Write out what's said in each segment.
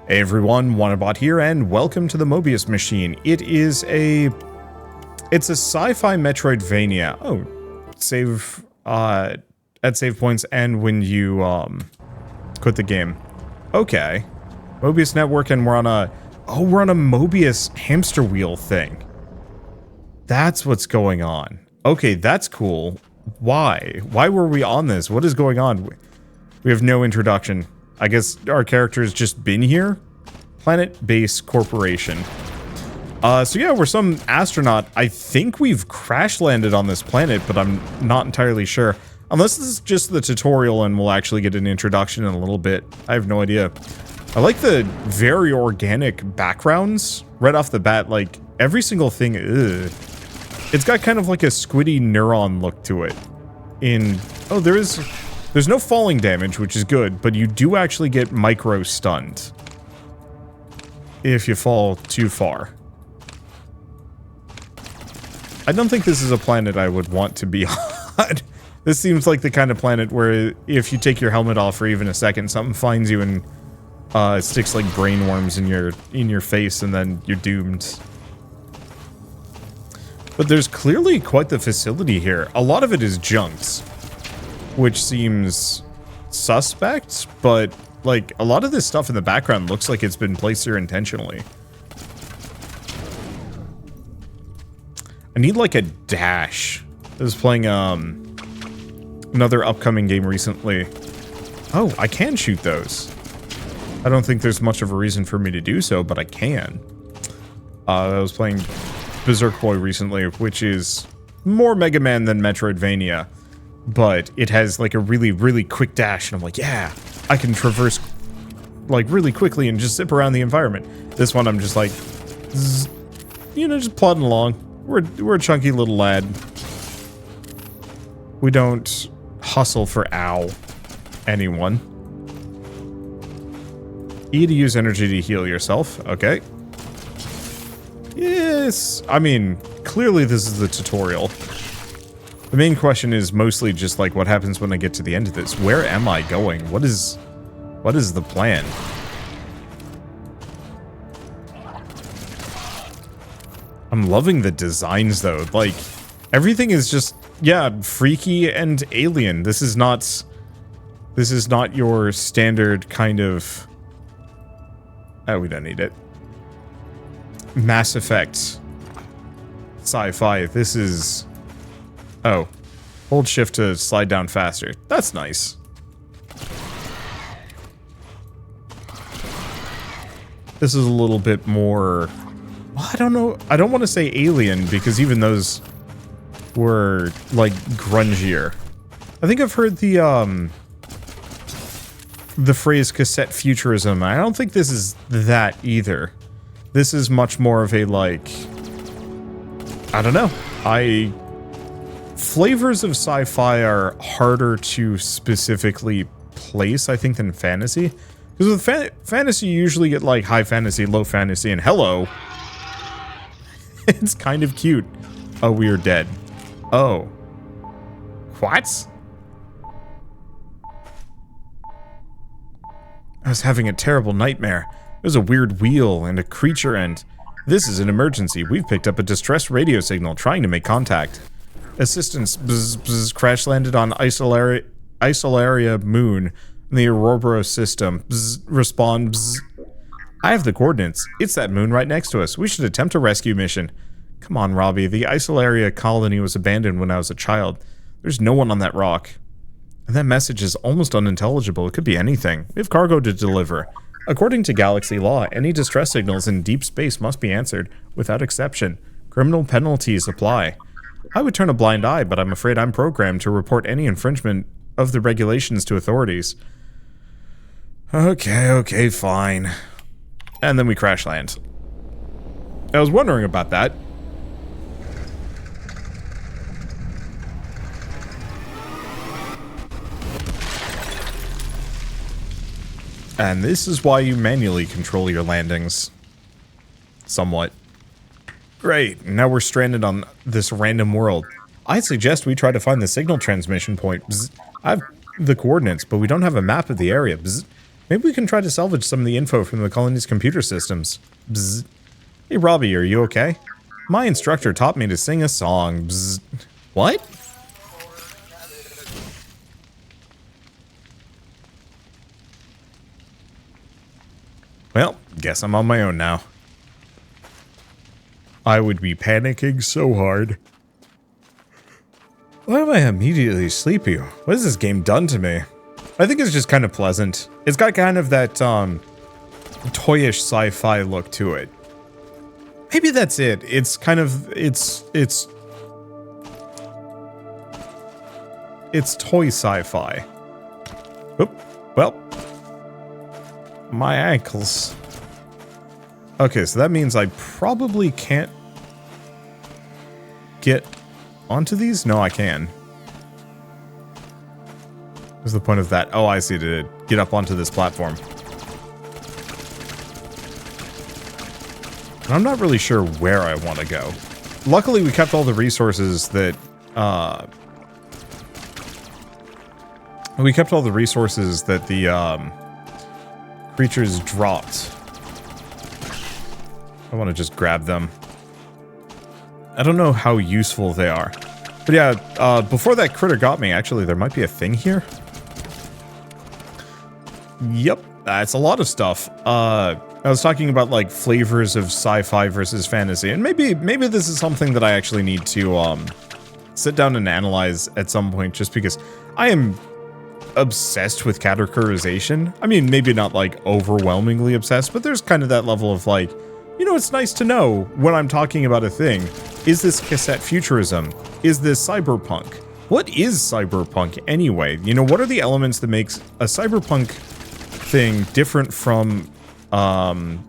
Hey everyone, Wanderbot here, and welcome to the Mobius Machine. It's a sci-fi Metroidvania. Oh, save at save points and when you quit the game. Okay. Mobius Network, and we're on a Mobius hamster wheel thing. That's what's going on. Okay, that's cool. Why? Why were we on this? What is going on? We have no introduction. I guess our character's just been here? Planet Base Corporation. So yeah, we're some astronaut. I think we've crash landed on this planet, but I'm not entirely sure. Unless this is just the tutorial and we'll actually get an introduction in a little bit. I have no idea. I like the very organic backgrounds right off the bat. Like, every single thing, it's got kind of like a squiddy neuron look to it. Oh, there's no falling damage, which is good, but you do actually get micro stunned if you fall too far. I don't think this is a planet I would want to be on. This seems like the kind of planet where if you take your helmet off for even a second, something finds you and sticks like brain worms in your face, and then you're doomed. But there's clearly quite the facility here. A lot of it is junked, which seems suspect, but like a lot of this stuff in the background looks like it's been placed here intentionally. I need like a dash. I was playing another upcoming game recently. Oh, I can shoot those. I don't think there's much of a reason for me to do so, but I can. I was playing Berserk Boy recently, which is more Mega Man than Metroidvania. But it has like a really, really quick dash, and I'm like, yeah, I can traverse like really quickly and just zip around the environment. This one I'm just like, zzz, you know, just plodding along. We're a chunky little lad. We don't hustle for anyone. E to use energy to heal yourself. Okay. Yes. I mean, clearly this is the tutorial. The main question is mostly just like, what happens when I get to the end of this? Where am I going? What is the plan? I'm loving the designs though. Like, everything is just, yeah, freaky and alien. This is not your standard kind of, oh, we don't need it. Mass Effect sci-fi. This is, oh, hold shift to slide down faster. That's nice. This is a little bit more, well, I don't know. I don't want to say alien because even those were like grungier. I think I've heard the phrase cassette futurism. I don't think this is that either. This is much more of a like, I don't know. Flavors of sci-fi are harder to specifically place, I think, than fantasy. Because with fantasy, you usually get like high fantasy, low fantasy, and hello. It's kind of cute. Oh, we are dead. Oh. What? I was having a terrible nightmare. There's a weird wheel and a creature, and this is an emergency. We've picked up a distress radio signal trying to make contact. Assistance, bzz, bzz, crash landed on Isolaria Moon in the Ouroboros system. Bzz, respond, bzz. I have the coordinates. It's that moon right next to us. We should attempt a rescue mission. Come on, Robbie. The Isolaria colony was abandoned when I was a child. There's no one on that rock. And that message is almost unintelligible. It could be anything. We have cargo to deliver. According to Galaxy law, any distress signals in deep space must be answered, without exception. Criminal penalties apply. I would turn a blind eye, but I'm afraid I'm programmed to report any infringement of the regulations to authorities. Okay, fine. And then we crash land. I was wondering about that. And this is why you manually control your landings. Somewhat. Great, now we're stranded on this random world. I'd suggest we try to find the signal transmission point. Bzz. I have the coordinates, but we don't have a map of the area. Bzz. Maybe we can try to salvage some of the info from the colony's computer systems. Bzz. Hey, Robbie, are you okay? My instructor taught me to sing a song. Bzz. What? Well, guess I'm on my own now. I would be panicking so hard. Why am I immediately sleepy? What has this game done to me? I think it's just kind of pleasant. It's got kind of that, toyish sci-fi look to it. Maybe that's it. It's kind of, it's toy sci-fi. Oop, well. My ankles. Okay, so that means I probably can't get onto these? No, I can. What's the point of that? Oh, I see, to get up onto this platform. And I'm not really sure where I want to go. Luckily, we kept all the resources that, the, creatures dropped. I want to just grab them. I don't know how useful they are. But yeah, before that critter got me, actually, there might be a thing here. Yep, that's a lot of stuff. I was talking about, like, flavors of sci-fi versus fantasy, and maybe this is something that I actually need to, sit down and analyze at some point, just because I am obsessed with categorization. I mean, maybe not, like, overwhelmingly obsessed, but there's kind of that level of, like, you know, it's nice to know when I'm talking about a thing. Is this cassette futurism? Is this cyberpunk? What is cyberpunk anyway? You know, what are the elements that makes a cyberpunk thing different from,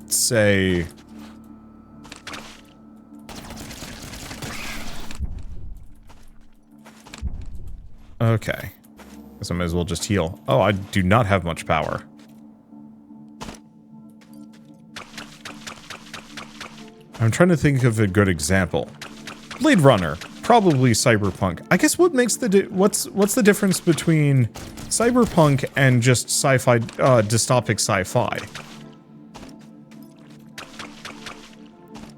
say... Okay. Guess I might as well just heal. Oh, I do not have much power. I'm trying to think of a good example. Blade Runner, probably cyberpunk. I guess what makes the what's the difference between cyberpunk and just sci-fi, dystopic sci-fi?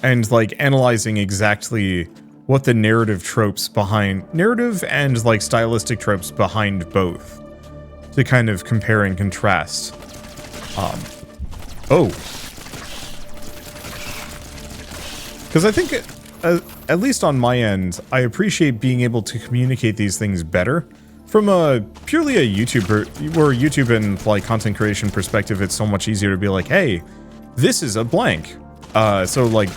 And like analyzing exactly what the narrative tropes behind and like stylistic tropes behind both to kind of compare and contrast. Because I think, at least on my end, I appreciate being able to communicate these things better. From purely a YouTube and like content creation perspective, it's so much easier to be like, hey, this is a blank. So like,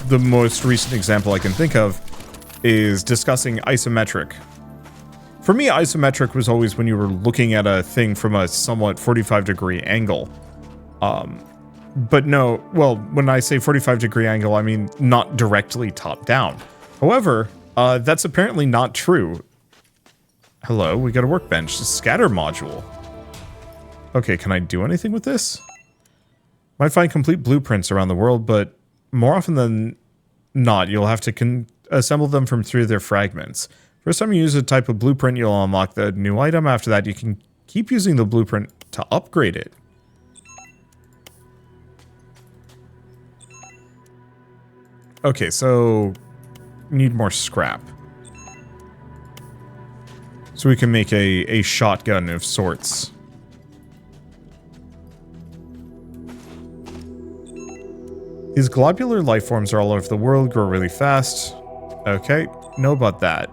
the most recent example I can think of is discussing isometric. For me, isometric was always when you were looking at a thing from a somewhat 45-degree angle. But no, well, when I say 45-degree angle, I mean not directly top-down. However, that's apparently not true. Hello, we got a workbench. Scatter module. Okay, can I do anything with this? Might find complete blueprints around the world, but more often than not, you'll have to assemble them from 3 of their fragments. First time you use a type of blueprint, you'll unlock the new item. After that, you can keep using the blueprint to upgrade it. Okay, so need more scrap. So we can make a shotgun of sorts. These globular life forms are all over the world, grow really fast. Okay, know about that.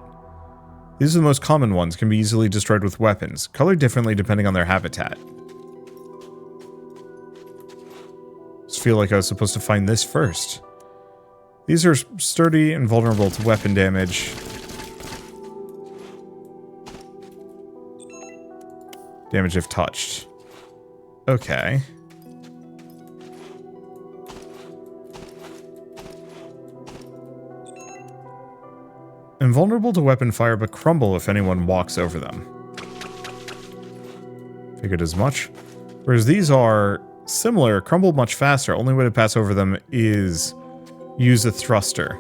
These are the most common ones, can be easily destroyed with weapons, colored differently depending on their habitat. Just feel like I was supposed to find this first. These are sturdy and vulnerable to weapon damage. Damage if touched. Okay. Invulnerable to weapon fire, but crumble if anyone walks over them. Figured as much. Whereas these are similar, crumble much faster. Only way to pass over them is use a thruster.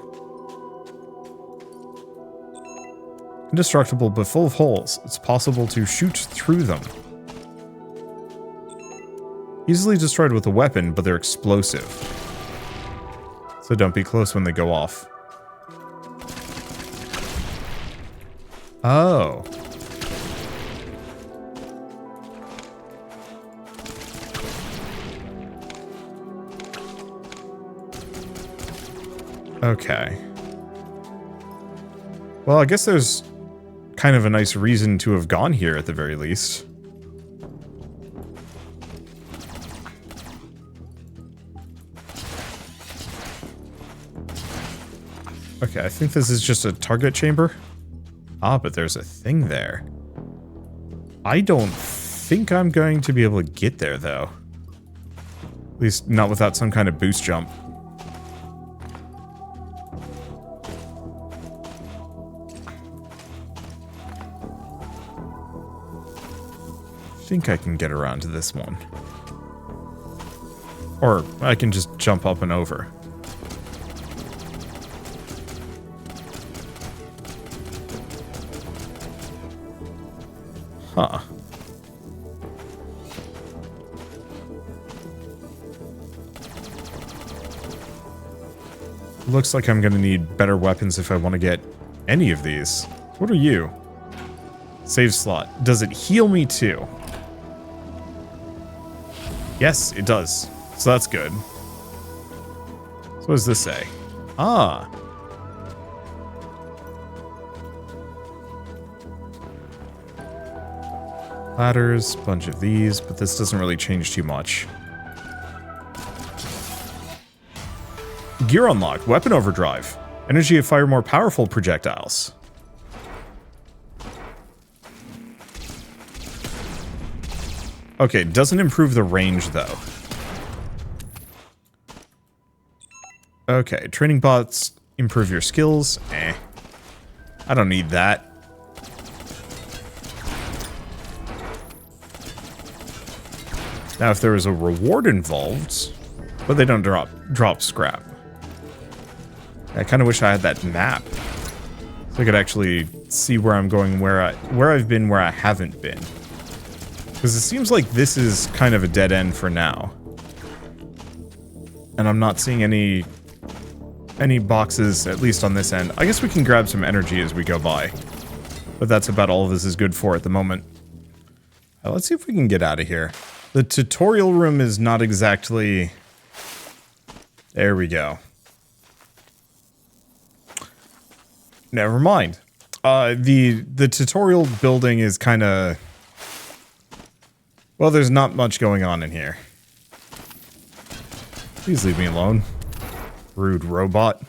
Indestructible, but full of holes. It's possible to shoot through them. Easily destroyed with a weapon, but they're explosive. So don't be close when they go off. Oh. Okay. Well, I guess there's kind of a nice reason to have gone here at the very least. Okay, I think this is just a target chamber. Ah, but there's a thing there. I don't think I'm going to be able to get there, though. At least not without some kind of boost jump. I think I can get around to this one. Or I can just jump up and over. Huh. Looks like I'm gonna need better weapons if I want to get any of these. What are you? Save slot. Does it heal me too? Yes, it does. So that's good. So what does this say? Ah. Ladders, bunch of these, but this doesn't really change too much. Gear unlocked. Weapon overdrive. Energy to fire more powerful projectiles. Okay, doesn't improve the range, though. Okay, training bots improve your skills. Eh. I don't need that. Now, if there was a reward involved, but they don't drop scrap. I kind of wish I had that map, so I could actually see where I'm going, where I've been, where I haven't been. Because it seems like this is kind of a dead end for now, and I'm not seeing any boxes, at least on this end. I guess we can grab some energy as we go by, but that's about all this is good for at the moment. Let's see if we can get out of here. The tutorial room is not exactly... There we go. Never mind. The tutorial building is kind of... Well, there's not much going on in here. Please leave me alone. Rude robot.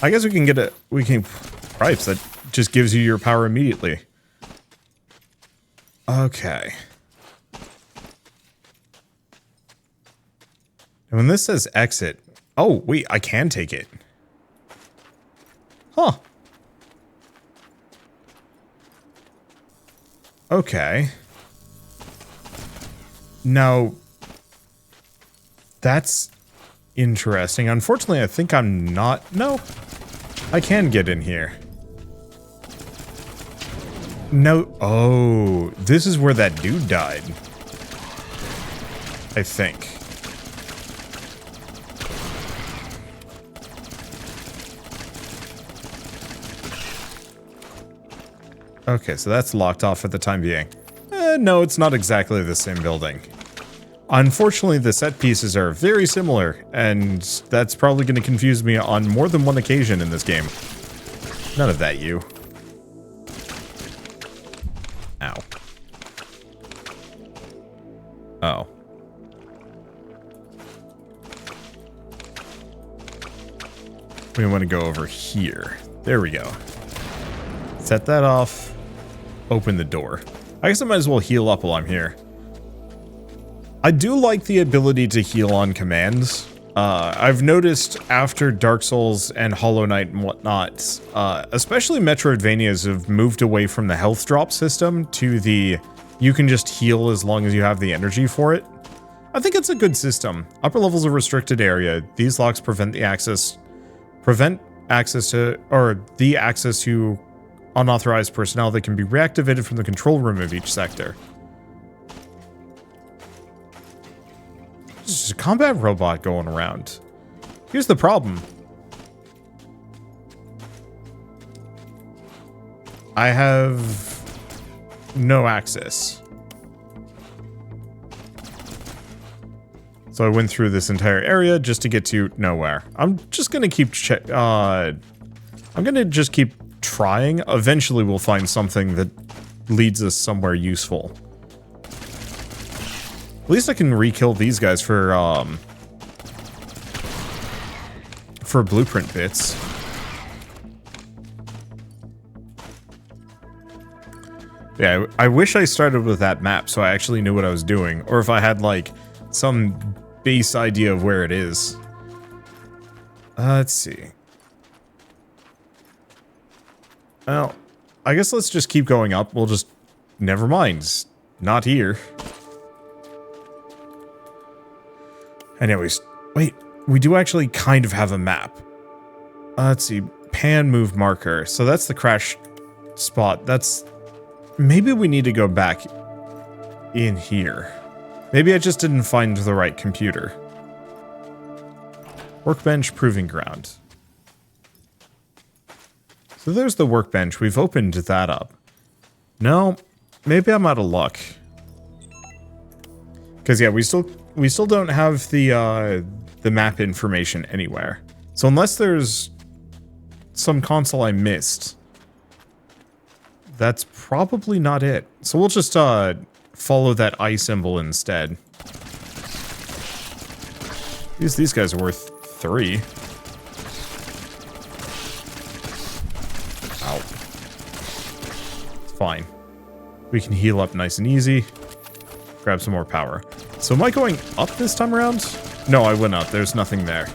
I guess we can get a... We can... Cripes, that just gives you your power immediately. Okay. And when this says exit... Oh, wait, I can take it. Huh. Okay. Now, that's interesting. Unfortunately, I think I'm not... No, I can get in here. No. Oh, this is where that dude died. I think. Okay, so that's locked off for the time being. No, it's not exactly the same building. Unfortunately, the set pieces are very similar, and that's probably going to confuse me on more than one occasion in this game. None of that, you. Ow. Oh. We want to go over here. There we go. Set that off. Open the door. I guess I might as well heal up while I'm here. I do like the ability to heal on commands. I've noticed after Dark Souls and Hollow Knight and whatnot, especially Metroidvanias have moved away from the health drop system to the you can just heal as long as you have the energy for it. I think it's a good system. Upper levels of restricted area. These locks prevent access to unauthorized personnel that can be reactivated from the control room of each sector. There's a combat robot going around. Here's the problem. I have no access. So I went through this entire area just to get to nowhere. I'm just gonna keep I'm gonna just keep trying. Eventually we'll find something that leads us somewhere useful. At least I can re-kill these guys for blueprint bits. Yeah, I wish I started with that map so I actually knew what I was doing, or if I had like some base idea of where it is. Let's see. Well, I guess let's just keep going up. We'll just... Never mind. Not here. Anyways, wait. We do actually kind of have a map. Let's see. Pan move marker. So that's the crash spot. That's... Maybe we need to go back in here. Maybe I just didn't find the right computer. Workbench proving ground. So there's the workbench. We've opened that up. No, maybe I'm out of luck. Because yeah, we still don't have the map information anywhere. So unless there's some console I missed, that's probably not it. So we'll just follow that eye symbol instead. These guys are worth 3. Ow. It's fine. We can heal up nice and easy. Grab some more power. So am I going up this time around? No, I went up. There's nothing there.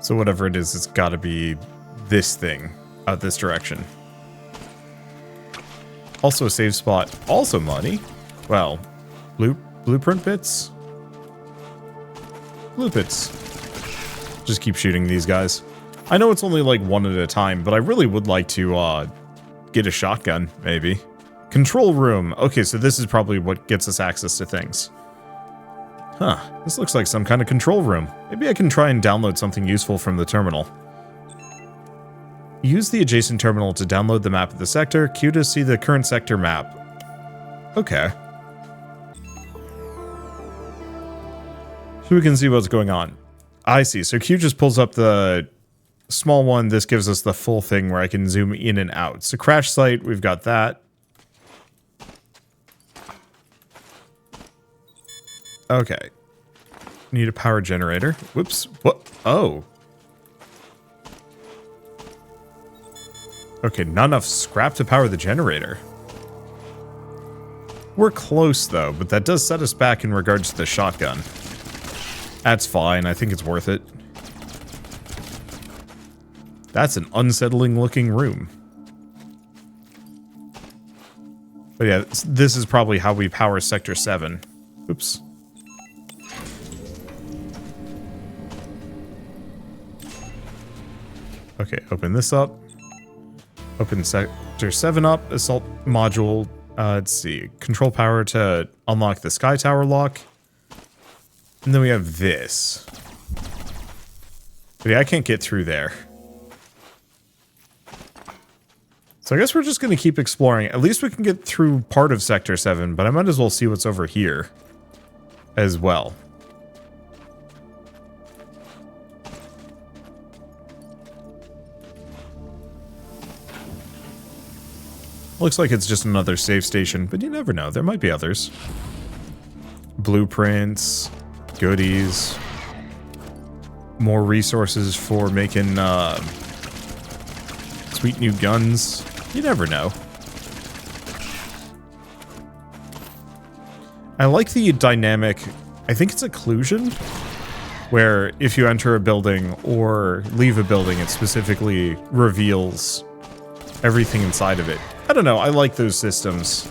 So whatever it is, it's gotta be this thing out this direction. Also a save spot. Also money. Well, blueprint bits? Blue bits. Just keep shooting these guys. I know it's only like one at a time, but I really would like to get a shotgun, maybe. Control room. Okay, so this is probably what gets us access to things. Huh, this looks like some kind of control room. Maybe I can try and download something useful from the terminal. Use the adjacent terminal to download the map of the sector. Q to see the current sector map. Okay. So we can see what's going on. I see, so Q just pulls up the small one. This gives us the full thing where I can zoom in and out. So crash site, we've got that. Okay. Need a power generator. Whoops. What? Oh. Okay, not enough scrap to power the generator. We're close, though, but that does set us back in regards to the shotgun. That's fine. I think it's worth it. That's an unsettling-looking room. But yeah, this is probably how we power Sector 7. Oops. Okay, open this up. Open Sector 7 up. Assault module. Let's see. Control power to unlock the Sky Tower lock. And then we have this. But yeah, I can't get through there. So I guess we're just going to keep exploring. At least we can get through part of Sector 7, but I might as well see what's over here as well. Looks like it's just another save station, but you never know. There might be others. Blueprints, goodies, more resources for making sweet new guns. You never know. I like the dynamic, I think it's occlusion, where if you enter a building or leave a building, it specifically reveals everything inside of it. I don't know, I like those systems.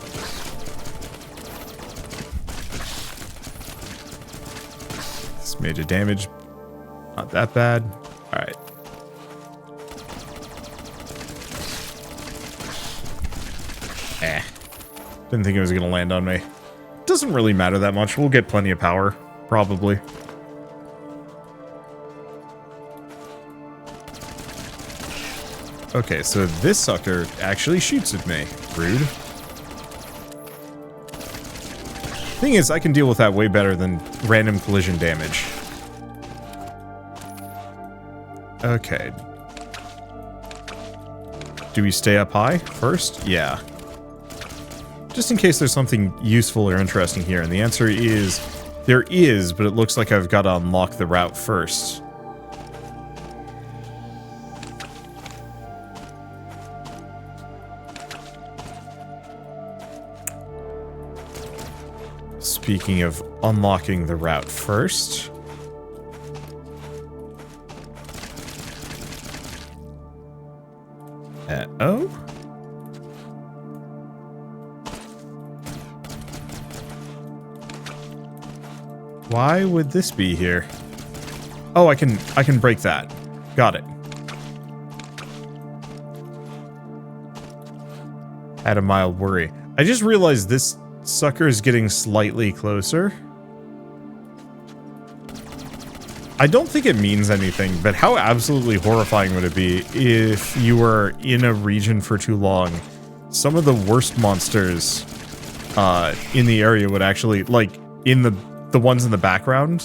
This major damage, not that bad. Alright. Didn't think it was going to land on me. Doesn't really matter that much. We'll get plenty of power, probably. Okay, so this sucker actually shoots at me. Rude. Thing is, I can deal with that way better than random collision damage. Okay. Do we stay up high first? Yeah. Just in case there's something useful or interesting here, and the answer is there is, but it looks like I've got to unlock the route first. Speaking of unlocking the route first. Uh-oh. Why would this be here? Oh, I can break that. Got it. Had a mild worry. I just realized this sucker is getting slightly closer. I don't think it means anything, but how absolutely horrifying would it be if you were in a region for too long? Some of the worst monsters in the area would actually, like, in the ones in the background,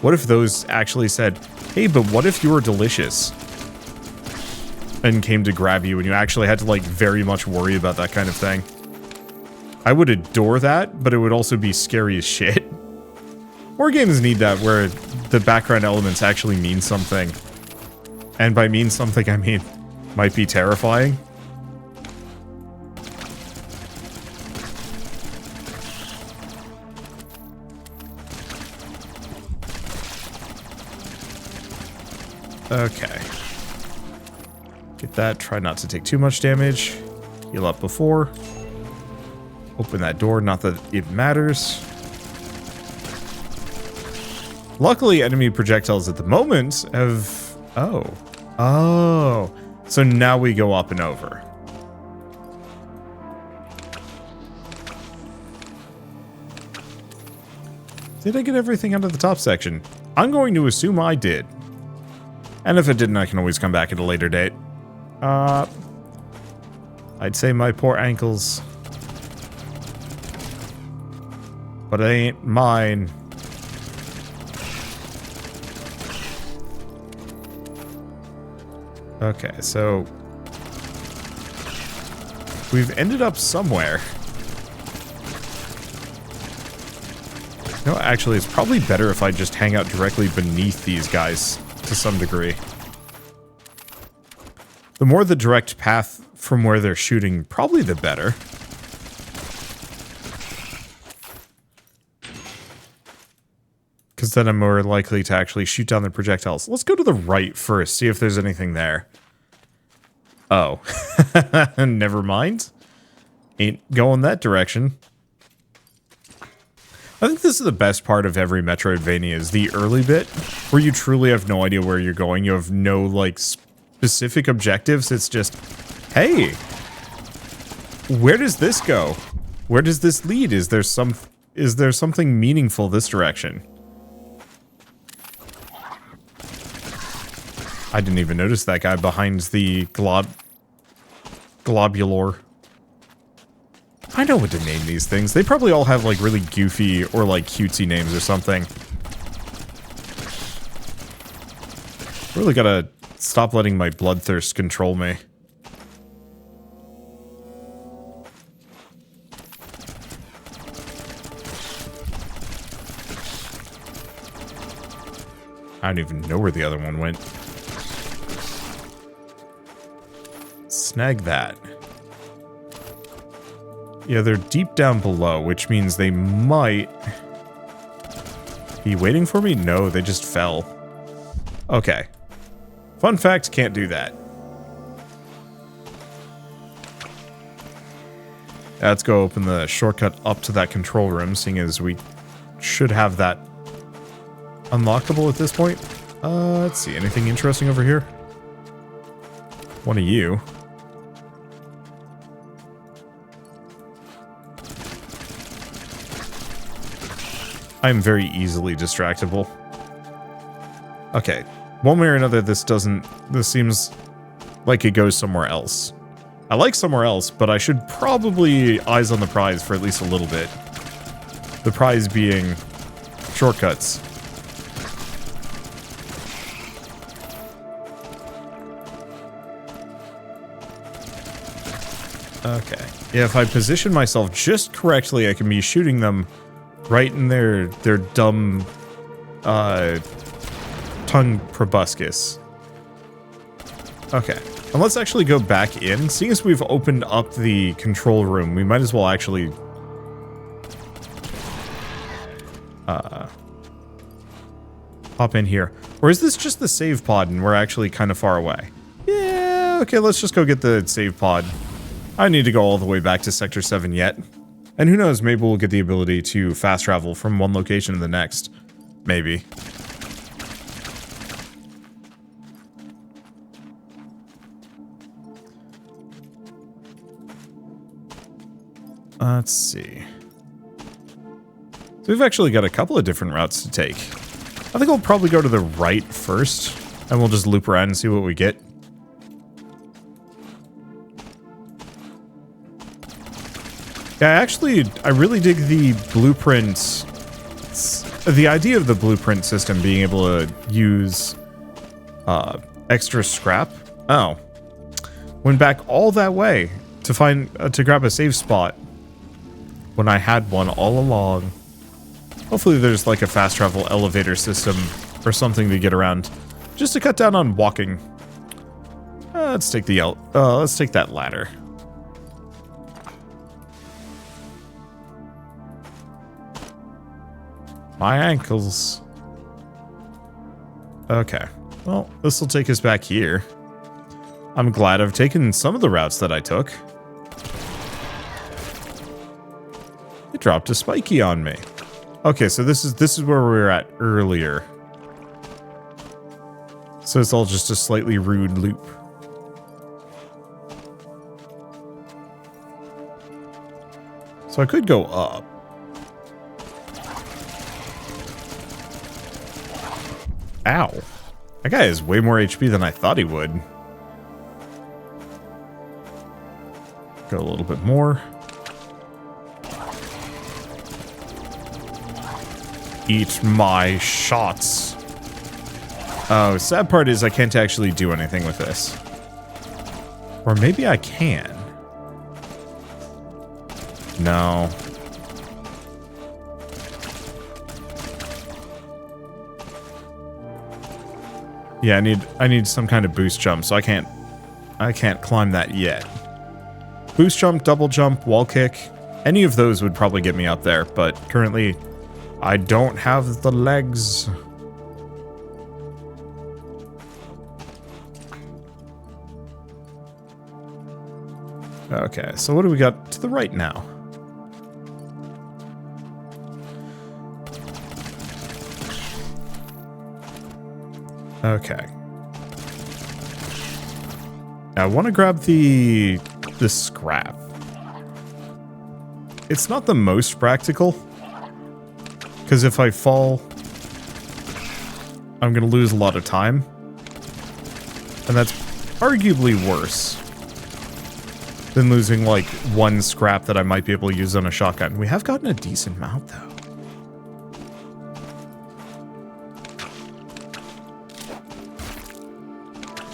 what if those actually said, hey, but what if you were delicious? And came to grab you and you actually had to, like, very much worry about that kind of thing. I would adore that, but it would also be scary as shit. More games need that, where the background elements actually mean something. And by mean something, I mean, might be terrifying. Okay. Get that, try not to take too much damage. Heal up before. Open that door, not that it matters. Luckily, enemy projectiles at the moment have... Oh. So now we go up and over. Did I get everything out of the top section? I'm going to assume I did. And if it didn't, I can always come back at a later date. I'd say my poor ankles. But it ain't mine. Okay, so we've ended up somewhere. No, actually, it's probably better if I just hang out directly beneath these guys to some degree. The more the direct path from where they're shooting, probably the better. Because then I'm more likely to actually shoot down the projectiles. Let's go to the right first, see if there's anything there. Oh. Never mind. Ain't going that direction. I think this is the best part of every Metroidvania, is the early bit, where you truly have no idea where you're going. You have no, like, specific objectives. It's just, hey, where does this go? Where does this lead? Is there something meaningful this direction? I didn't even notice that guy behind the globular. I know what to name these things. They probably all have, like, really goofy or, like, cutesy names or something. Really gotta stop letting my bloodthirst control me. I don't even know where the other one went. Snag that. Yeah, they're deep down below, which means they might be waiting for me? No, they just fell. Okay. Fun fact, can't do that. Let's go open the shortcut up to that control room, seeing as we should have that unlockable at this point. Let's see, anything interesting over here? One of you. I'm very easily distractible. Okay. One way or another, this seems like it goes somewhere else. I like somewhere else, but I should probably eyes on the prize for at least a little bit. The prize being shortcuts. Okay. Yeah, if I position myself just correctly, I can be shooting them right in their dumb tongue proboscis. Okay. And let's actually go back in. Seeing as we've opened up the control room, we might as well actually hop in here. Or is this just the save pod and we're actually kind of far away? Yeah, okay, let's just go get the save pod. I need to go all the way back to Sector 7 yet. And who knows, maybe we'll get the ability to fast travel from one location to the next. Maybe. Let's see. So we've actually got a couple of different routes to take. I think I'll probably go to the right first, and we'll just loop around and see what we get. Yeah, I really dig the blueprint. The idea of the blueprint system being able to use extra scrap. Oh. Went back all that way to grab a save spot when I had one all along. Hopefully there's like a fast travel elevator system or something to get around, just to cut down on walking. Let's take that ladder. My ankles. Okay. Well, this will take us back here. I'm glad I've taken some of the routes that I took. It dropped a spiky on me. Okay, so this is where we were at earlier. So it's all just a slightly rude loop. So I could go up. Ow. That guy has way more HP than I thought he would. Go a little bit more. Eat my shots. Oh, sad part is I can't actually do anything with this. Or maybe I can. No. Yeah, I need some kind of boost jump, so I can't climb that yet. Boost jump, double jump, wall kick, any of those would probably get me up there, but currently I don't have the legs. Okay, so what do we got to the right now? Okay. Now I want to grab the scrap. It's not the most practical, because if I fall, I'm going to lose a lot of time. And that's arguably worse than losing like one scrap that I might be able to use on a shotgun. We have gotten a decent amount though.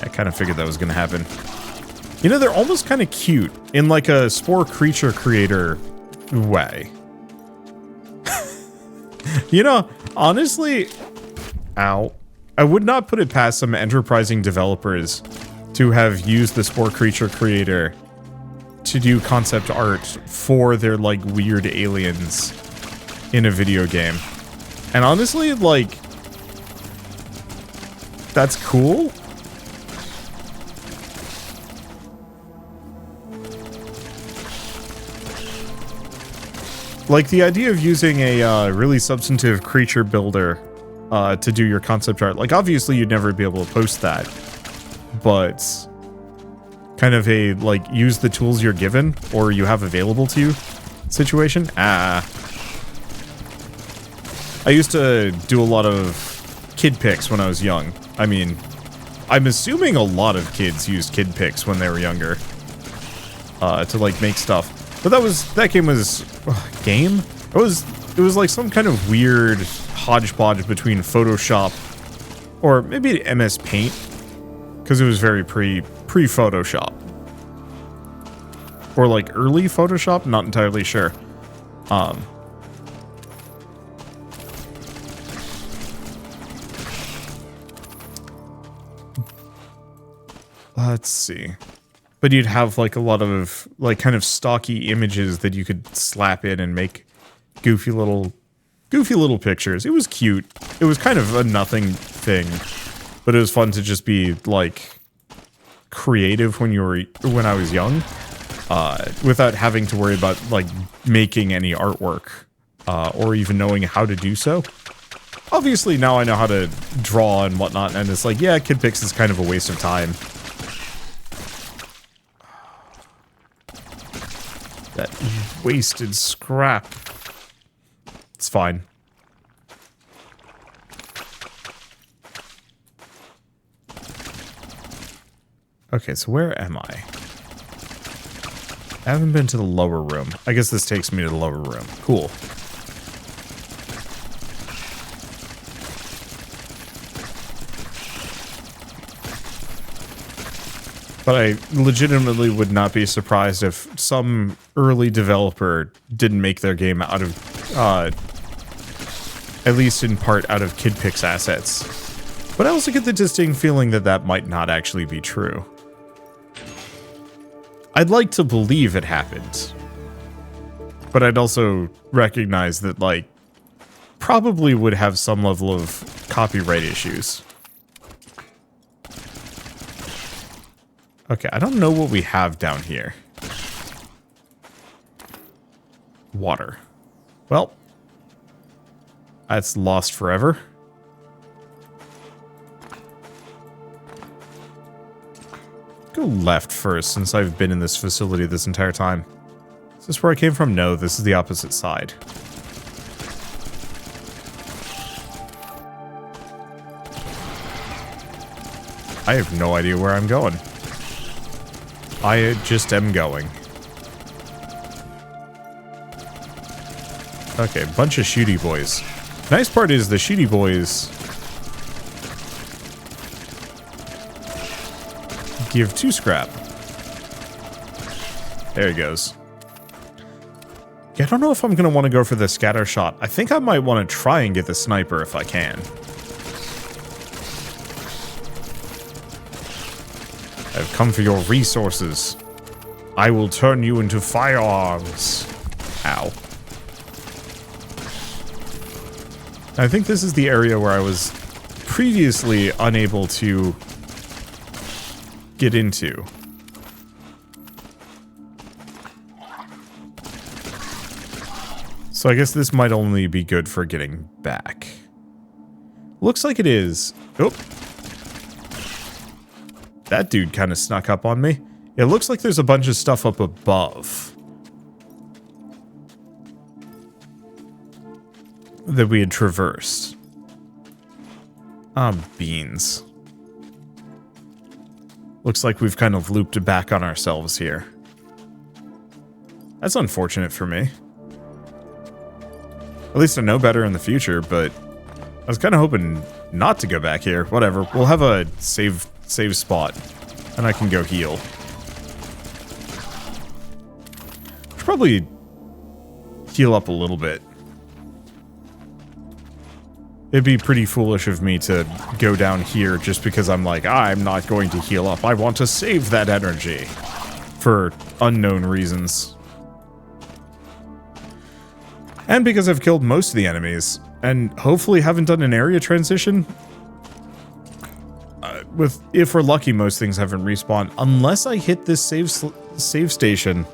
I kind of figured that was going to happen. You know, they're almost kind of cute in like a spore creature creator way. You know, honestly, ow. I would not put it past some enterprising developers to have used the spore creature creator to do concept art for their like weird aliens in a video game. And honestly, like, that's cool. Like, the idea of using a really substantive creature builder to do your concept art. Like, obviously, you'd never be able to post that. But kind of a, like, use the tools you're given or you have available to you situation. Ah. I used to do a lot of kid pics when I was young. I mean, I'm assuming a lot of kids used kid pics when they were younger to like make stuff. But that game was game. It was like some kind of weird hodgepodge between Photoshop or maybe MS Paint, because it was very pre-Photoshop. Or like early Photoshop, not entirely sure. Let's see. But you'd have like a lot of like kind of stocky images that you could slap in and make goofy little pictures. It was cute. It was kind of a nothing thing, but it was fun to just be like creative when I was young, without having to worry about like making any artwork, or even knowing how to do so. Obviously now I know how to draw and whatnot, and it's like, yeah, kid pics is kind of a waste of time. That wasted scrap. It's fine. Okay, so where am I? I haven't been to the lower room. I guess this takes me to the lower room. Cool. But I legitimately would not be surprised if some early developer didn't make their game out of, at least in part, out of kid pics assets. But I also get the distinct feeling that that might not actually be true. I'd like to believe it happened. But I'd also recognize that, like, probably would have some level of copyright issues. Okay, I don't know what we have down here. Water. Well, that's lost forever. Go left first, since I've been in this facility this entire time. Is this where I came from? No, this is the opposite side. I have no idea where I'm going. I just am going. Okay, bunch of shooty boys. Nice part is the shooty boys give 2 scrap. There he goes. Yeah, I don't know if I'm going to want to go for the scatter shot. I think I might want to try and get the sniper if I can. I've come for your resources. I will turn you into firearms. Ow. I think this is the area where I was previously unable to get into. So I guess this might only be good for getting back. Looks like it is. Oh. That dude kind of snuck up on me. It looks like there's a bunch of stuff up above that we had traversed. Ah, beans. Looks like we've kind of looped back on ourselves here. That's unfortunate for me. At least I know better in the future, but I was kind of hoping not to go back here. Whatever. We'll have a save spot, and I can go heal. Should probably heal up a little bit. It'd be pretty foolish of me to go down here just because I'm like, I'm not going to heal up. I want to save that energy for unknown reasons. And because I've killed most of the enemies, and hopefully haven't done an area transition. If we're lucky, most things haven't respawned. Unless I hit this save station.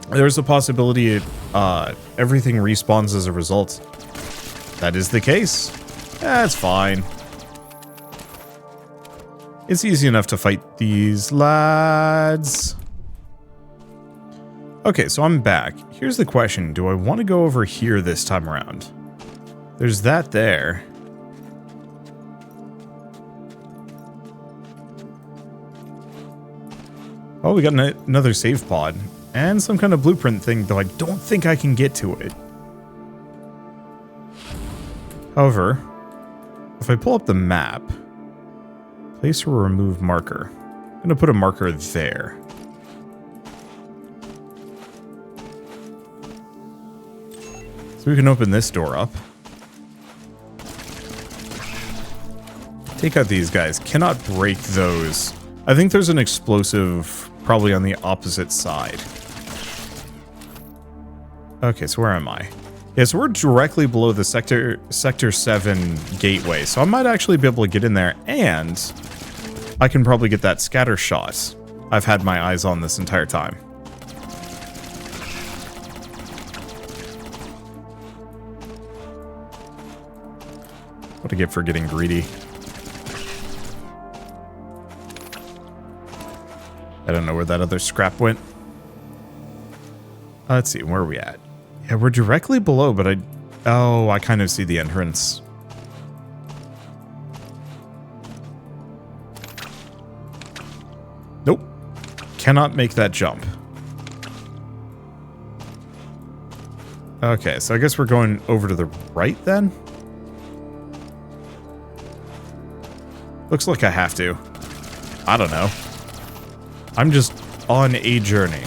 There's a possibility everything respawns as a result. That is the case. That's fine. It's easy enough to fight these lads. Okay, so I'm back. Here's the question. Do I want to go over here this time around? There's that there. Oh, we got another save pod. And some kind of blueprint thing, though I don't think I can get to it. However, if I pull up the map, place or remove marker. I'm going to put a marker there. So we can open this door up. Take out these guys. Cannot break those. I think there's an explosive probably on the opposite side. Okay, so where am I? Yeah, so we're directly below the Sector 7 gateway, so I might actually be able to get in there, and I can probably get that scatter shot I've had my eyes on this entire time. What a gift for getting greedy. I don't know where that other scrap went. Let's see, where are we at? Yeah, we're directly below, but oh, I kind of see the entrance. Nope. Cannot make that jump. Okay, so I guess we're going over to the right then? Looks like I have to. I don't know. I'm just on a journey.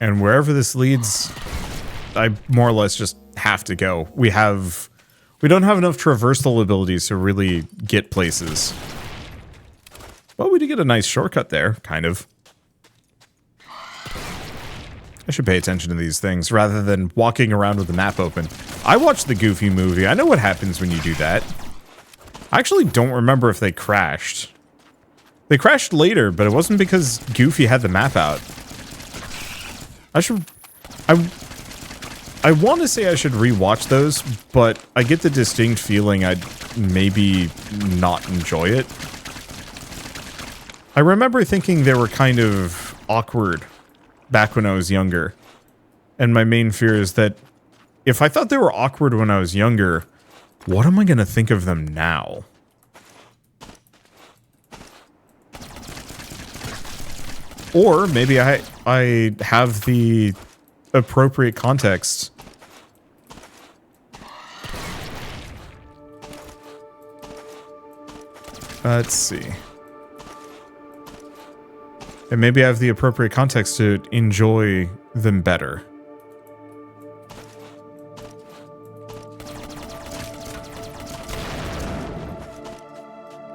And wherever this leads, I more or less just have to go. We don't have enough traversal abilities to really get places. But we did get a nice shortcut there, kind of. I should pay attention to these things rather than walking around with the map open. I watched the Goofy movie. I know what happens when you do that. I actually don't remember if they crashed. They crashed later, but it wasn't because Goofy had the map out. I want to say I should rewatch those, but I get the distinct feeling I'd maybe not enjoy it. I remember thinking they were kind of awkward back when I was younger. And my main fear is that if I thought they were awkward when I was younger, what am I going to think of them now? Or maybe I have the appropriate context. Let's see. And maybe I have the appropriate context to enjoy them better.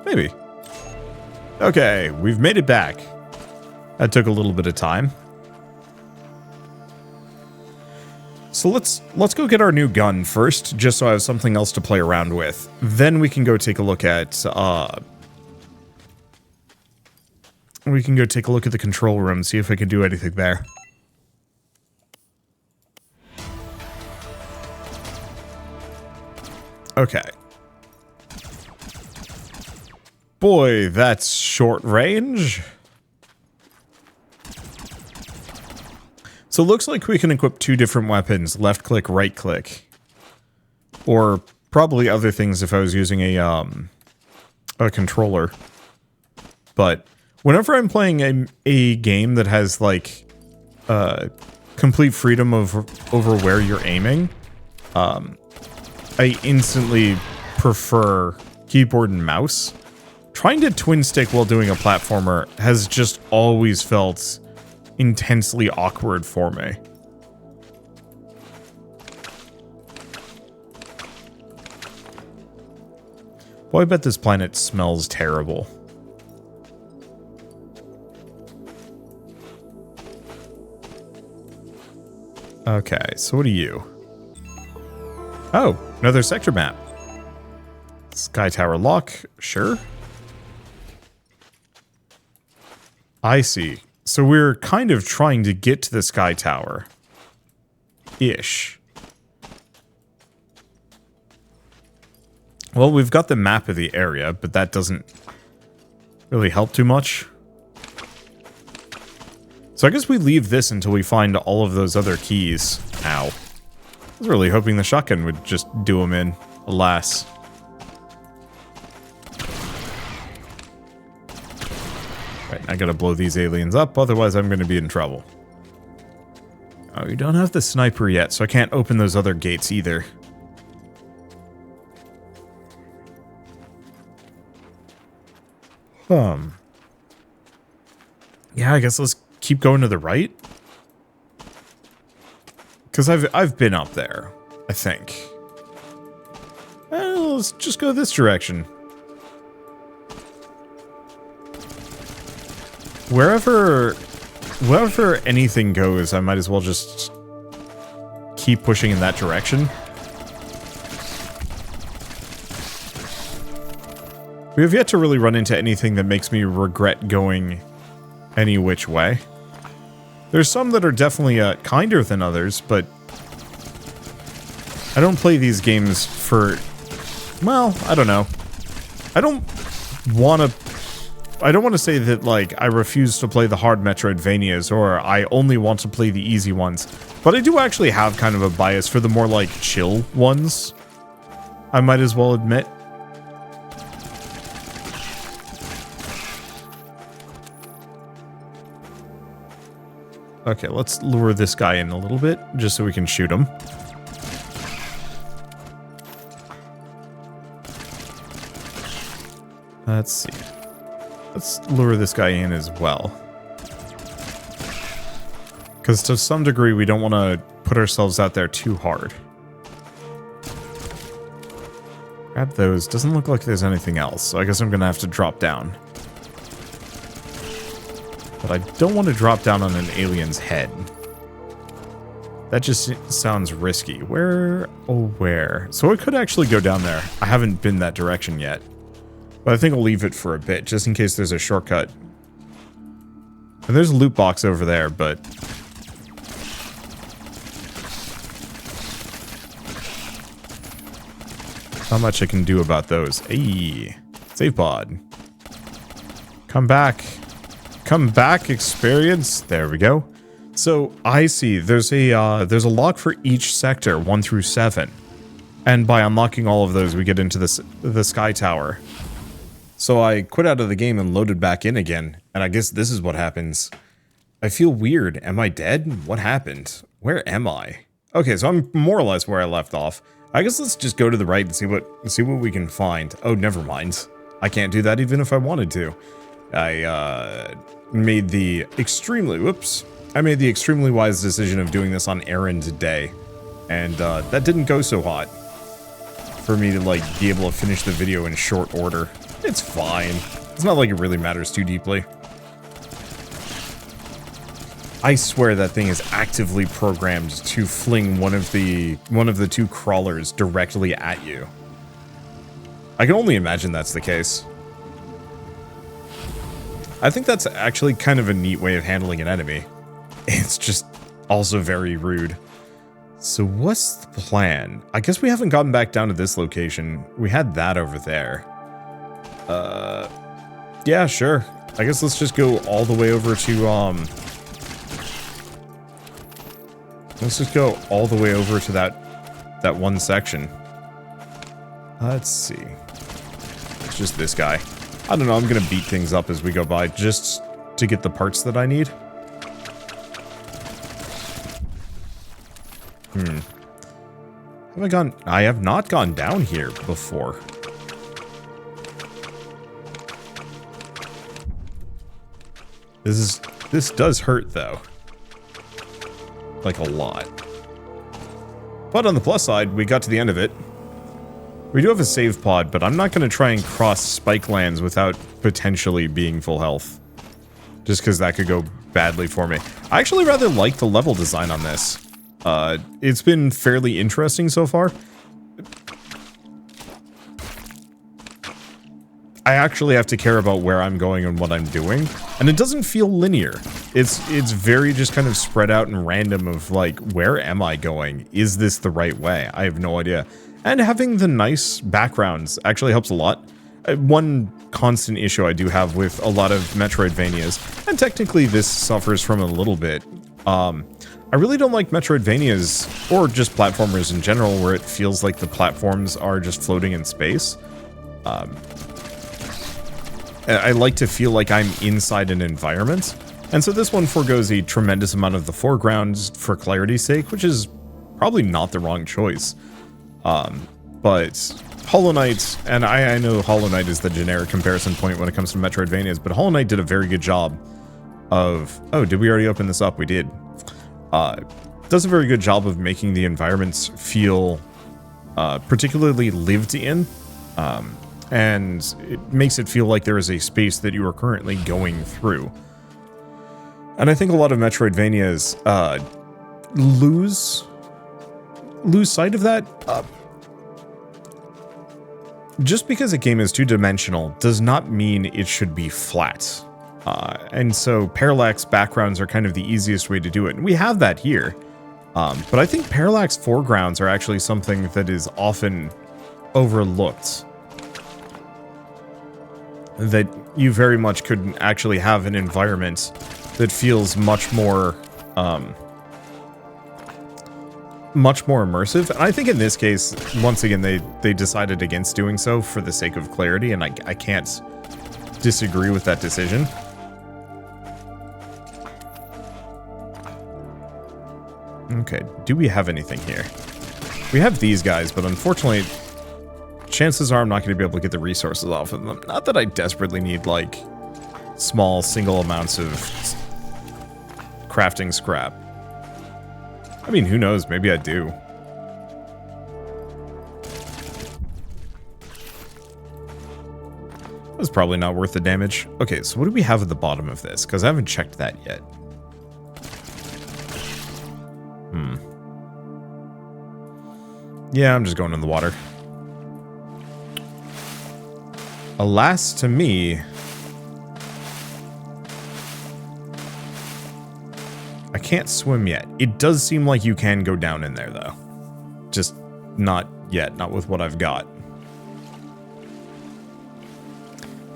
Maybe. Okay, we've made it back. That took a little bit of time. So let's go get our new gun first, just so I have something else to play around with. Then we can go take a look at the control room, see if I can do anything there. Okay. Boy, that's short range. So it looks like we can equip two different weapons, left click, right click. Or probably other things if I was using a controller. But whenever I'm playing a game that has like complete freedom over where you're aiming, I instantly prefer keyboard and mouse. Trying to twin stick while doing a platformer has just always felt intensely awkward for me. Boy, I bet this planet smells terrible. Okay, so what are you? Oh, another sector map. Sky Tower lock, sure. I see. So we're kind of trying to get to the Sky Tower. Ish. Well, we've got the map of the area, but that doesn't really help too much. So I guess we leave this until we find all of those other keys. Ow. I was really hoping the shotgun would just do them in. Alas. Right, I gotta blow these aliens up, otherwise I'm gonna be in trouble. Oh, you don't have the sniper yet, so I can't open those other gates either. Yeah, I guess let's keep going to the right. Because I've been up there, I think. Well, let's just go this direction. Wherever anything goes, I might as well just keep pushing in that direction. We have yet to really run into anything that makes me regret going any which way. There's some that are definitely kinder than others, but I don't play these games for, well, I don't know. I don't want to say that, like, I refuse to play the hard Metroidvanias, or I only want to play the easy ones. But I do actually have kind of a bias for the more, like, chill ones. I might as well admit. Okay, let's lure this guy in a little bit, just so we can shoot him. Let's see. Let's lure this guy in as well. Because to some degree, we don't want to put ourselves out there too hard. Grab those. Doesn't look like there's anything else, so I guess I'm going to have to drop down. But I don't want to drop down on an alien's head. That just sounds risky. Where? Oh, where? So I could actually go down there. I haven't been that direction yet. But I think I'll leave it for a bit, just in case there's a shortcut. And there's a loot box over there, but... not much I can do about those. Hey, save pod. Come back. Come back, experience. There we go. So, I see. There's a lock for each sector, 1 through 7. And by unlocking all of those, we get into the Sky Tower. So I quit out of the game and loaded back in again, and I guess this is what happens. I feel weird. Am I dead? What happened? Where am I? Okay, so I'm more or less where I left off. I guess let's just go to the right and see what we can find. Oh, never mind. I can't do that even if I wanted to. I made the extremely wise decision of doing this on errand day, and that didn't go so hot for me to like be able to finish the video in short order. It's fine. It's not like it really matters too deeply. I swear that thing is actively programmed to fling one of the two crawlers directly at you. I can only imagine that's the case. I think that's actually kind of a neat way of handling an enemy. It's just also very rude. So what's the plan? I guess we haven't gotten back down to this location. We had that over there. Yeah, sure. I guess let's just go all the way over to, let's just go all the way over to that one section. Let's see. It's just this guy. I don't know, I'm gonna beat things up as we go by, just to get the parts that I need. I have not gone down here before. This does hurt, though. Like, a lot. But on the plus side, we got to the end of it. We do have a save pod, but I'm not going to try and cross spike lands without potentially being full health. Just because that could go badly for me. I actually rather like the level design on this. It's been fairly interesting so far. I actually have to care about where I'm going and what I'm doing, and it doesn't feel linear. It's very just kind of spread out and random of like, where am I going? Is this the right way? I have no idea. And having the nice backgrounds actually helps a lot. One constant issue I do have with a lot of Metroidvanias, and technically this suffers from a little bit, I really don't like Metroidvanias, or just platformers in general, where it feels like the platforms are just floating in space. I like to feel like I'm inside an environment, and so this one forgoes a tremendous amount of the foreground for clarity's sake, which is probably not the wrong choice. But Hollow Knight, and I know Hollow Knight is the generic comparison point when it comes to Metroidvanias, but Hollow Knight did a very good job of... Oh, did we already open this up? We did. Does a very good job of making the environments feel particularly lived in, and it makes it feel like there is a space that you are currently going through. And I think a lot of Metroidvanias lose sight of that. Just because a game is two-dimensional does not mean it should be flat. And so parallax backgrounds are kind of the easiest way to do it. And we have that here. But I think parallax foregrounds are actually something that is often overlooked. That you very much could actually have an environment that feels much more immersive. And I think in this case, once again, they decided against doing so for the sake of clarity, and I can't disagree with that decision. Okay, do we have anything here? We have these guys, but unfortunately, chances are I'm not going to be able to get the resources off of them. Not that I desperately need, like, small single amounts of crafting scrap. I mean, who knows? Maybe I do. That's probably not worth the damage. Okay, so what do we have at the bottom of this? Because I haven't checked that yet. Yeah, I'm just going in the water. Alas to me, I can't swim yet. It does seem like you can go down in there, though. Just not yet, not with what I've got.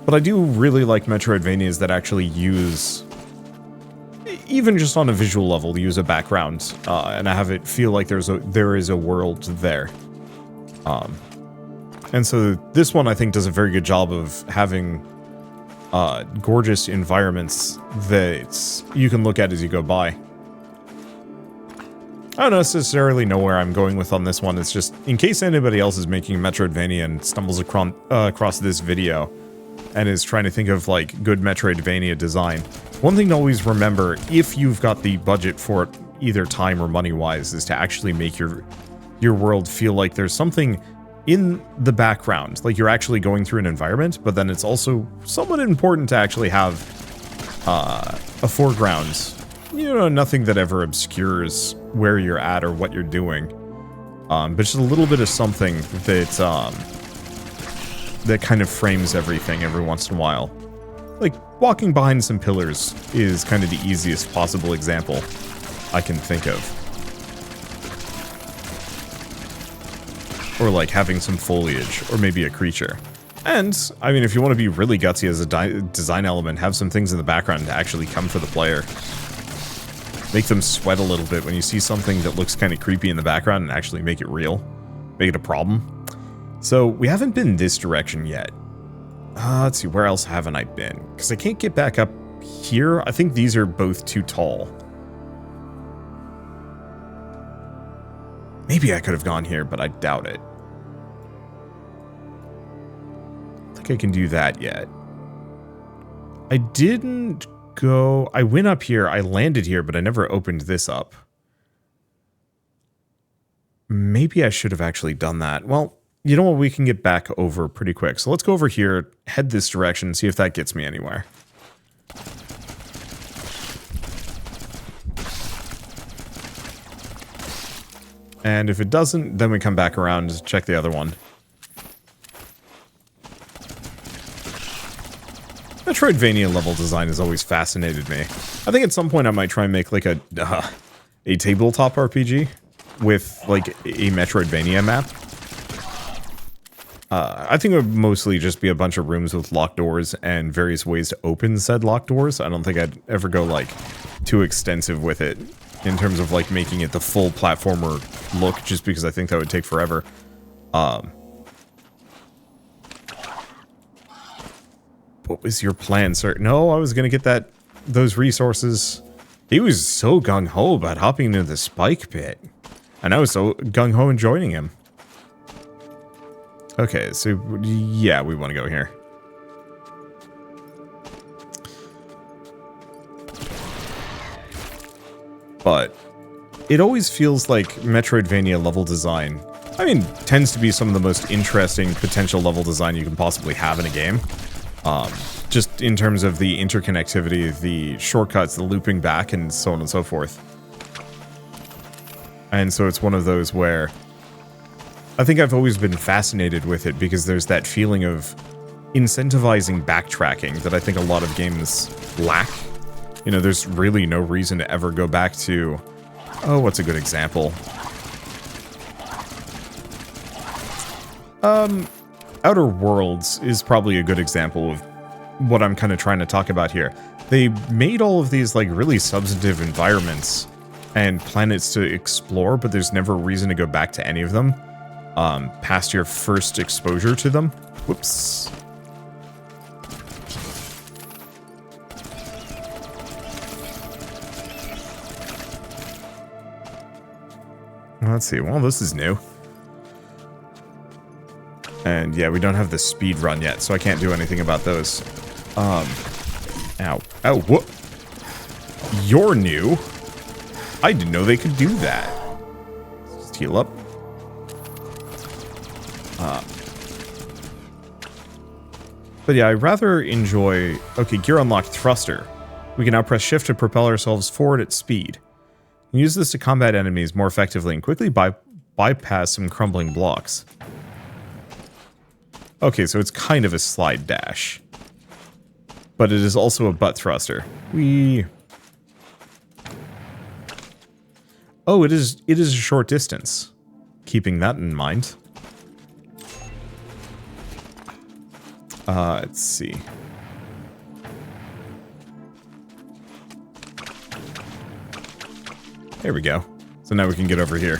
But I do really like Metroidvanias that actually use, even just on a visual level, use a background, and I have it feel like there is a world there. And so this one, I think, does a very good job of having gorgeous environments that you can look at as you go by. I don't necessarily know where I'm going with on this one. It's just, in case anybody else is making Metroidvania and stumbles across this video and is trying to think of, like, good Metroidvania design, one thing to always remember, if you've got the budget for it, either time or money-wise, is to actually make your world feel like there's something in the background, like you're actually going through an environment, but then it's also somewhat important to actually have a foreground. You know, nothing that ever obscures where you're at or what you're doing, but just a little bit of something that that kind of frames everything every once in a while. Like, walking behind some pillars is kind of the easiest possible example I can think of. Or like having some foliage, or maybe a creature. And, I mean, if you want to be really gutsy as a design element, have some things in the background to actually come for the player. Make them sweat a little bit when you see something that looks kind of creepy in the background and actually make it real. Make it a problem. So, we haven't been this direction yet. Let's see, where else haven't I been? Because I can't get back up here. I think these are both too tall. Maybe I could have gone here, but I doubt it. I don't think I can do that yet. I didn't go... I went up here, I landed here, but I never opened this up. Maybe I should have actually done that. Well, you know what? We can get back over pretty quick. So let's go over here, head this direction, and see if that gets me anywhere. And if it doesn't, then we come back around and check the other one. Metroidvania level design has always fascinated me. I think at some point I might try and make like a tabletop RPG with like a Metroidvania map. I think it would mostly just be a bunch of rooms with locked doors and various ways to open said locked doors. I don't think I'd ever go, like, too extensive with it in terms of, like, making it the full platformer look, just because I think that would take forever. What was your plan, sir? No, I was gonna get those resources. He was so gung-ho about hopping into the spike pit. And I was so gung-ho in joining him. Okay, so, yeah, we want to go here. But it always feels like Metroidvania level design, I mean, tends to be some of the most interesting potential level design you can possibly have in a game. Just in terms of the interconnectivity, the shortcuts, the looping back, and so on and so forth. And so it's one of those where I think I've always been fascinated with it because there's that feeling of incentivizing backtracking that I think a lot of games lack. You know, there's really no reason to ever go back to... Oh, what's a good example? Outer Worlds is probably a good example of what I'm kind of trying to talk about here. They made all of these, like, really substantive environments and planets to explore, but there's never a reason to go back to any of them past your first exposure to them. Whoops. Let's see. Well, this is new. And yeah, we don't have the speed run yet, so I can't do anything about those. Ow. Oh, whoop. You're new. I didn't know they could do that. Just heal up. But yeah, I rather enjoy... Okay, gear unlocked thruster. We can now press shift to propel ourselves forward at speed. Use this to combat enemies more effectively and quickly bypass some crumbling blocks. Okay, so it's kind of a slide dash. But it is also a butt thruster. Oh, it is a short distance. Keeping that in mind. Let's see. There we go. So now we can get over here.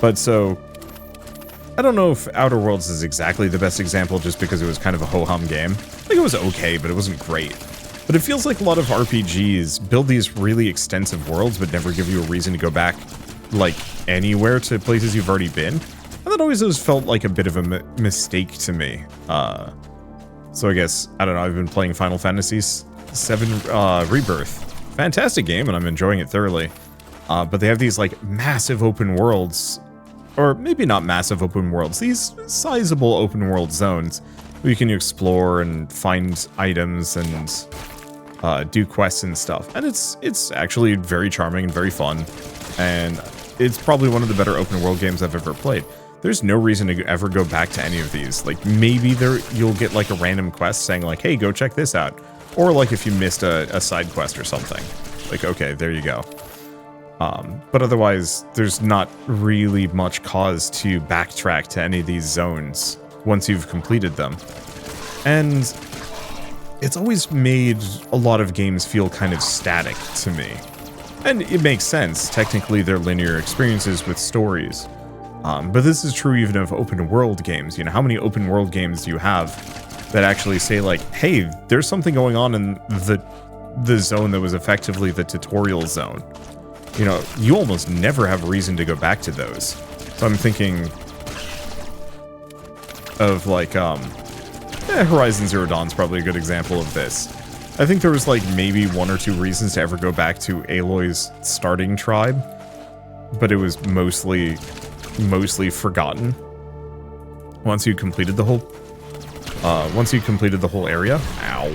But so... I don't know if Outer Worlds is exactly the best example just because it was kind of a ho-hum game. Like, it was okay, but it wasn't great. But it feels like a lot of RPGs build these really extensive worlds but never give you a reason to go back, like, anywhere to places you've already been. And that always felt like a bit of a mistake to me. So I guess, I don't know, I've been playing Final Fantasy VII Rebirth. Fantastic game, and I'm enjoying it thoroughly. But they have these, like, massive open worlds, or maybe not massive open worlds, these sizable open world zones where you can explore and find items and do quests and stuff. And it's actually very charming and very fun, and it's probably one of the better open world games I've ever played. There's no reason to ever go back to any of these. Like, maybe you'll get, like, a random quest saying, like, hey, go check this out. Or, like, if you missed a side quest or something. Like, okay, there you go. But otherwise, there's not really much cause to backtrack to any of these zones once you've completed them. And it's always made a lot of games feel kind of static to me. And it makes sense. Technically, they're linear experiences with stories. But this is true even of open world games. You know, how many open world games do you have that actually say, like, hey, there's something going on in the zone that was effectively the tutorial zone? You know, you almost never have a reason to go back to those. So I'm thinking of, like, Horizon Zero Dawn's probably a good example of this. I think there was, like, maybe 1 or 2 reasons to ever go back to Aloy's starting tribe, but it was mostly forgotten once you completed the whole area. Ow.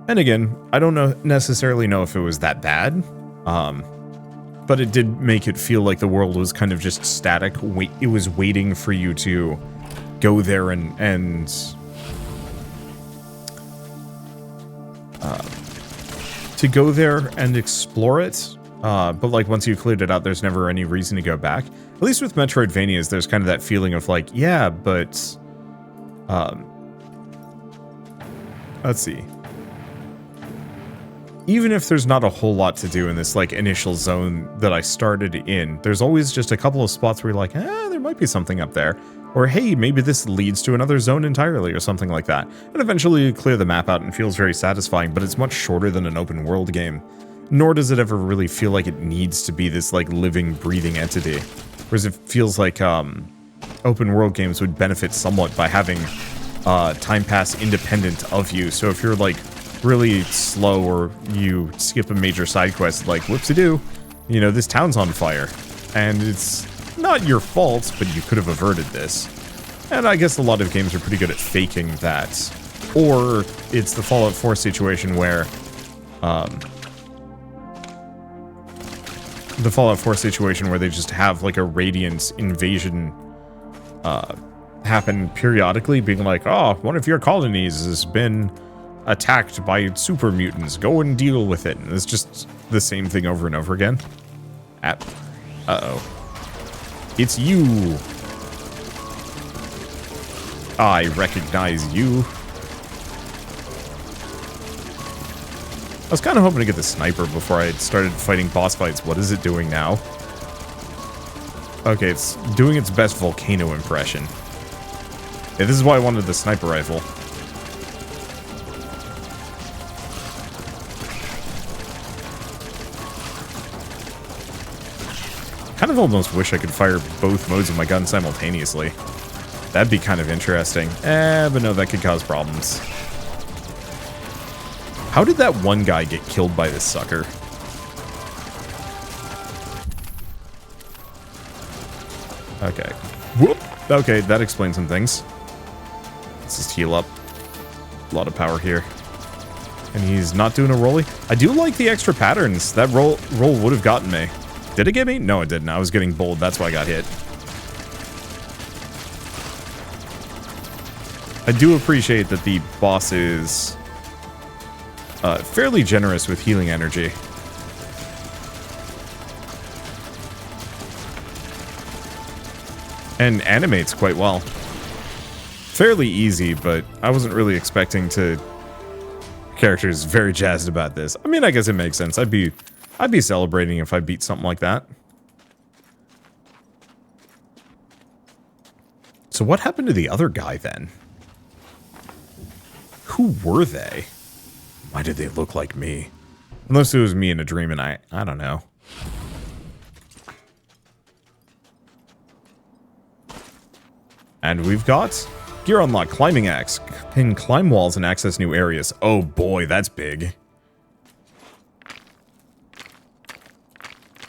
And again, I don't necessarily know if it was that bad, but it did make it feel like the world was kind of just static. It was waiting for you to go there to go there and explore it. But like once you've cleared it out, there's never any reason to go back. At least with Metroidvanias, there's kind of that feeling of like, yeah, but let's see. Even if there's not a whole lot to do in this like initial zone that I started in, there's always just a couple of spots where you're like, there might be something up there. Or hey, maybe this leads to another zone entirely or something like that. And eventually you clear the map out and feels very satisfying, but it's much shorter than an open world game. Nor does it ever really feel like it needs to be this like living, breathing entity. Whereas it feels like open world games would benefit somewhat by having time pass independent of you. So if you're like really slow or you skip a major side quest, like whoopsie-doo, you know, this town's on fire. And it's not your fault, but you could have averted this. And I guess a lot of games are pretty good at faking that. Or it's the Fallout 4 situation where they just have like a radiant invasion happen periodically, being like, oh, one of your colonies has been attacked by super mutants. Go and deal with it. And it's just the same thing over and over again. Uh-oh. It's you. I recognize you. I was kind of hoping to get the sniper before I started fighting boss fights. What is it doing now? Okay, it's doing its best volcano impression. Yeah, this is why I wanted the sniper rifle. Kind of almost wish I could fire both modes of my gun simultaneously. That'd be kind of interesting. But no, that could cause problems. How did that one guy get killed by this sucker? Okay. Whoop! Okay, that explains some things. Let's just heal up. A lot of power here. And he's not doing a rollie. I do like the extra patterns. That roll would have gotten me. Did it get me? No, it didn't. I was getting bold. That's why I got hit. I do appreciate that the boss is fairly generous with healing energy. And animates quite well. Fairly easy, but I wasn't really expecting to... Characters very jazzed about this. I mean, I guess it makes sense. I'd be celebrating if I beat something like that. So what happened to the other guy then? Who were they? Why did they look like me? Unless it was me in a dream and I don't know. And we've got gear unlock, climbing axe. Can climb walls and access new areas. Oh boy, that's big.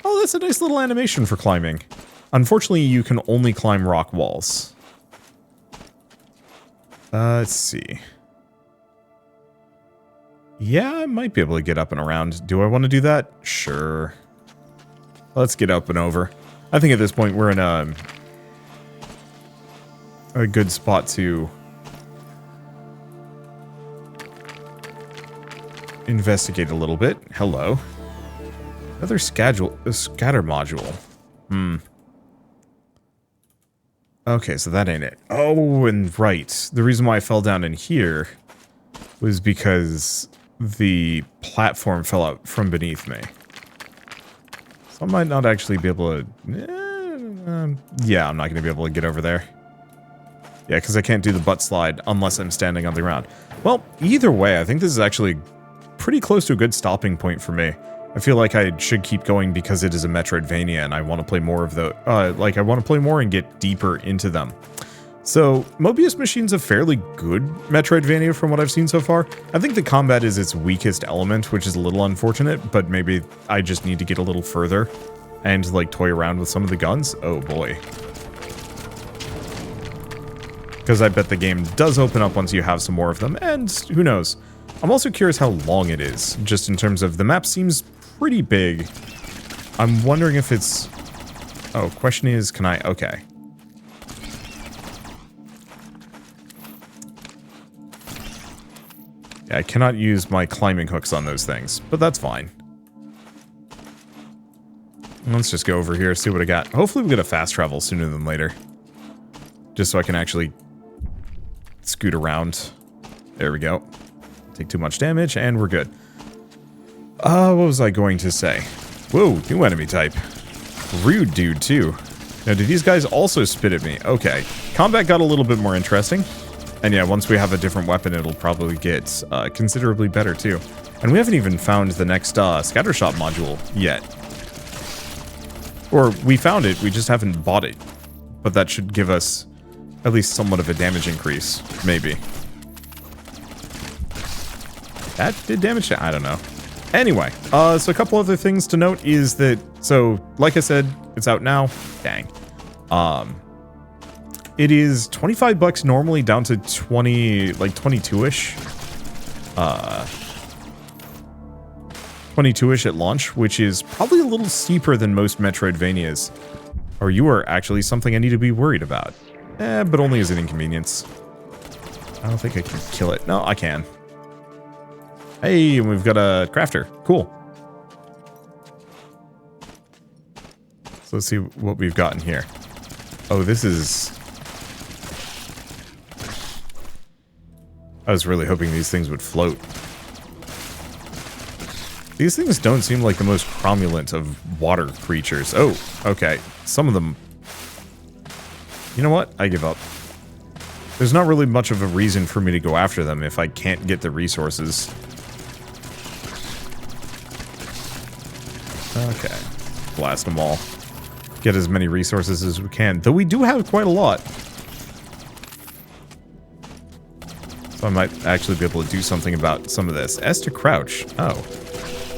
Oh, that's a nice little animation for climbing. Unfortunately, you can only climb rock walls. Let's see. Yeah, I might be able to get up and around. Do I want to do that? Sure. Let's get up and over. I think at this point we're in a good spot to investigate a little bit. Hello. Another scatter module. Okay, so that ain't it. Oh, and right. The reason why I fell down in here was because the platform fell out from beneath me. So I might not actually be able to... yeah, I'm not going to be able to get over there. Yeah, because I can't do the butt slide unless I'm standing on the ground. Well, either way, I think this is actually pretty close to a good stopping point for me. I feel like I should keep going because it is a Metroidvania and I want to play more of the... I want to play more and get deeper into them. So, Mobius Machine's a fairly good Metroidvania from what I've seen so far. I think the combat is its weakest element, which is a little unfortunate, but maybe I just need to get a little further and, like, toy around with some of the guns. Oh, boy. Because I bet the game does open up once you have some more of them, and who knows. I'm also curious how long it is, just in terms of the map seems pretty big. I'm wondering if it's... Oh, question is, can I... Okay. Yeah, I cannot use my climbing hooks on those things, but that's fine. Let's just go over here, see what I got. Hopefully we get a fast travel sooner than later. Just so I can actually scoot around. There we go. Take too much damage, and we're good. What was I going to say? Whoa, new enemy type. Rude dude, too. Now, do these guys also spit at me? Okay. Combat got a little bit more interesting. And yeah, once we have a different weapon, it'll probably get considerably better, too. And we haven't even found the next scattershot module yet. Or, we found it, we just haven't bought it. But that should give us at least somewhat of a damage increase, maybe. That did damage? I don't know. Anyway, so a couple other things to note is that, so, like I said, it's out now. Dang. It is $25 normally, down to 20, like 22-ish. 22-ish at launch, which is probably a little steeper than most Metroidvanias. Or you are actually something I need to be worried about. But only as an inconvenience. I don't think I can kill it. No, I can. Hey, we've got a crafter. Cool. So let's see what we've got in here. Oh, this is... I was really hoping these things would float. These things don't seem like the most cromulent of water creatures. Oh, okay. Some of them... You know what? I give up. There's not really much of a reason for me to go after them if I can't get the resources. Okay. Blast them all. Get as many resources as we can. Though we do have quite a lot. So I might actually be able to do something about some of this. S to crouch. Oh.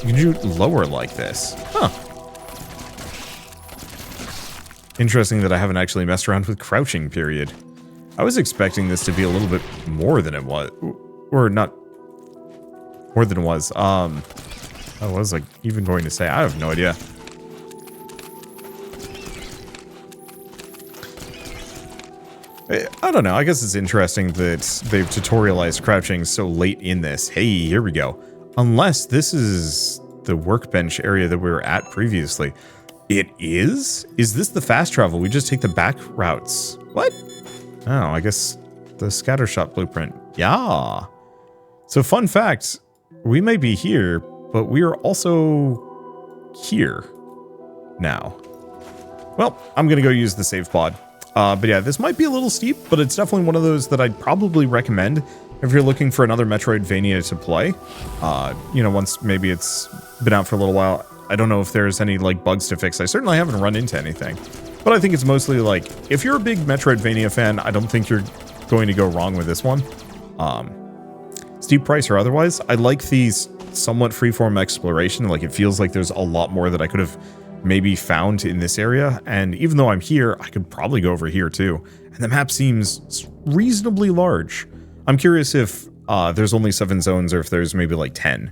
You can do lower like this. Huh. Interesting that I haven't actually messed around with crouching, period. I was expecting this to be a little bit more than it was. Or not... More than it was. What was I even going to say? I have no idea. I don't know. I guess it's interesting that they've tutorialized crouching so late in this. Hey, here we go. Unless this is the workbench area that we were at previously. It is? Is this the fast travel? We just take the back routes. What? Oh, I guess the scattershot blueprint. Yeah. So fun fact, we may be here, but we are also here now. Well, I'm going to go use the save pod. But yeah, this might be a little steep, but it's definitely one of those that I'd probably recommend if you're looking for another Metroidvania to play. You know, once maybe it's been out for a little while. I don't know if there's any, like, bugs to fix. I certainly haven't run into anything. But I think it's mostly, like, if you're a big Metroidvania fan, I don't think you're going to go wrong with this one. Steep price or otherwise, I like these somewhat freeform exploration. Like, it feels like there's a lot more that I could have maybe found in this area, and even though I'm here, I could probably go over here too. And the map seems reasonably large. I'm curious if there's only 7 zones or if there's maybe like 10.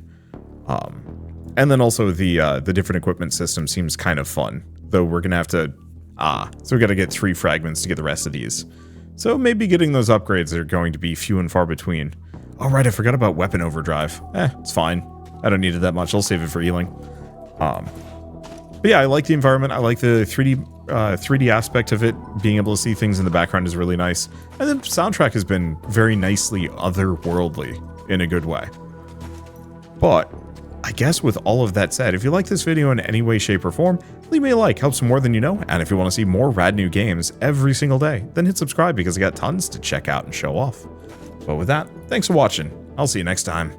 And then also the different equipment system seems kind of fun, though we're gonna have to so we gotta get 3 fragments to get the rest of these. So maybe getting those upgrades are going to be few and far between. Oh right, I forgot about weapon overdrive. It's fine. I don't need it that much. I'll save it for healing. But yeah, I like the environment. I like the 3D aspect of it. Being able to see things in the background is really nice. And the soundtrack has been very nicely otherworldly in a good way. But I guess with all of that said, if you like this video in any way, shape, or form, leave me a like. Helps more than you know. And if you want to see more rad new games every single day, then hit subscribe because I got tons to check out and show off. But with that, thanks for watching. I'll see you next time.